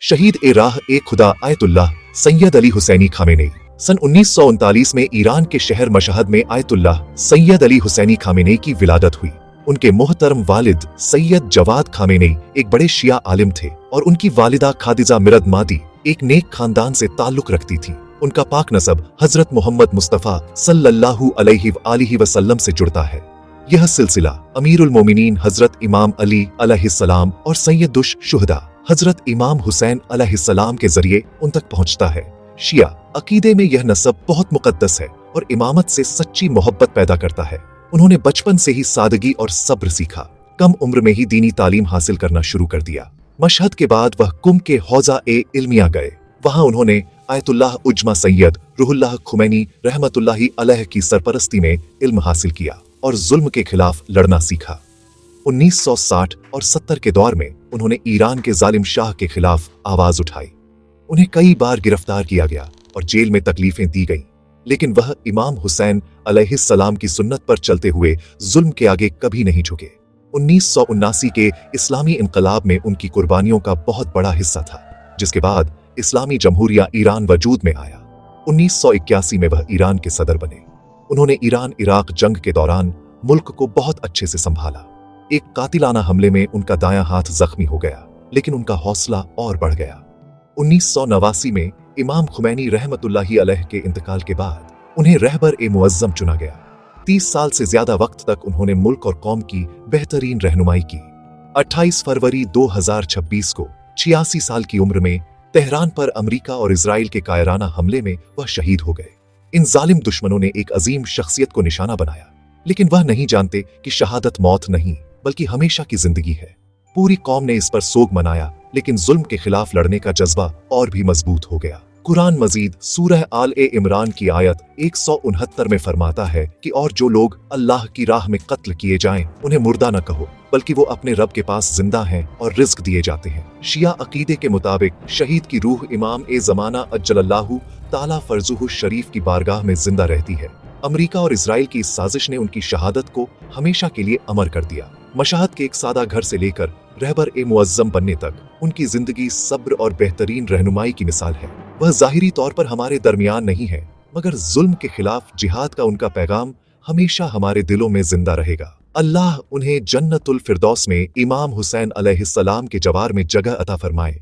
शहीद ए राह ए खुदा आयतुल्लाह सैयद अली हुसैनी खामेनेई। सन 1939 में ईरान के शहर मशहद में आयतुल्लाह सैयद अली हुसैनी खामेनेई की विलादत हुई। उनके मोहतरम वालिद सैयद जवाद खामेनेई एक बड़े शिया आलिम थे और उनकी वालिदा खादिजा मिरद मादी एक नेक खानदान से ताल्लुक रखती थी। उनका पाक नसब हजरत मोहम्मद मुस्तफ़ा सल्लल्लाहु अलैहि वसल्लम से जुड़ता है। यह सिलसिला अमीरुल मोमिनीन हजरत इमाम अली अलैहिस्सलाम और सैयदुश शुहदा हजरत इमाम हुसैन अलैहिस्सलाम के जरिए उन तक पहुंचता है। शिया अकीदे में यह नसब बहुत मुकद्दस है और इमामत से सच्ची मोहब्बत पैदा करता है। उन्होंने बचपन से ही सादगी और सब्र सीखा। कम उम्र में ही दीनी तालीम हासिल करना शुरू कर दिया। मशहद के बाद वह कुम के हौजा ए इल्मिया गए। वहां उन्होंने आयतुल्लाह उज्मा सैयद रूहुल्लाह खुमैनी रहमतुल्लाहि अलैह की सरपरस्ती में इल्म हासिल किया और जुल्म के खिलाफ लड़ना सीखा। 1960 और 70 के दौर में उन्होंने ईरान के जालिम शाह के खिलाफ आवाज उठाई। उन्हें कई बार गिरफ्तार किया गया और जेल में तकलीफें दी गईं, लेकिन वह इमाम हुसैन अलैहिस्सलाम की सुन्नत पर चलते हुए जुल्म के आगे कभी नहीं झुके। 1979 के इस्लामी इनकलाब में उनकी कुर्बानियों का बहुत बड़ा हिस्सा था, जिसके बाद इस्लामी जमहूरिया ईरान वजूद में आया। 1981 में वह ईरान के सदर बने। उन्होंने ईरान इराक जंग के दौरान मुल्क को बहुत अच्छे से संभाला। एक कातिलाना हमले में उनका दायां हाथ जख्मी हो गया, लेकिन उनका हौसला और बढ़ गया। 1989 में इमाम खुमैनी रहमतुल्लाहि अलैह के इंतकाल के बाद उन्हें रहबर ए मुअज्जम चुना गया। 30 साल से ज्यादा वक्त तक उन्होंने मुल्क और कौम की बेहतरीन रहनुमाई की। 28 फरवरी 2026 को 86 साल की उम्र में तेहरान पर अमेरिका और इजराइल के कायराना हमले में वह शहीद हो गए। इन जालिम दुश्मनों ने एक अजीम शख्सियत को निशाना बनाया, लेकिन वह नहीं जानते कि शहादत मौत नहीं बल्कि हमेशा की जिंदगी है। पूरी कौम ने इस पर सोग मनाया, लेकिन जुल्म के खिलाफ लड़ने का जज्बा और भी मजबूत हो गया। कुरान मजीद सूरह आल ए इमरान की आयत 169 में फरमाता है कि और जो लोग अल्लाह की राह में कत्ल किए जाएं, उन्हें मुर्दा न कहो, बल्कि वो अपने रब के पास जिंदा हैं और रिज्क दिए जाते हैं। शिया अकीदे के मुताबिक शहीद की रूह इमाम ए जमाना अज्जलल्लाहु ताला फर्जुहु शरीफ की बारगाह में जिंदा रहती है। अमेरिका और इजराइल की इस साजिश ने उनकी शहादत को हमेशा के लिए अमर कर दिया। मशहद के एक सादा घर से लेकर रहबर ए मुअज्जम बनने तक उनकी जिंदगी सब्र और बेहतरीन रहनुमाई की मिसाल है। वह जाहिरी तौर पर हमारे दरमियान नहीं है, मगर जुल्म के खिलाफ जिहाद का उनका पैगाम हमेशा हमारे दिलों में जिंदा रहेगा। अल्लाह उन्हें जन्नतुल फिरदौस में इमाम हुसैन अलैहिस्सलाम के जवार में जगह अता फरमाए।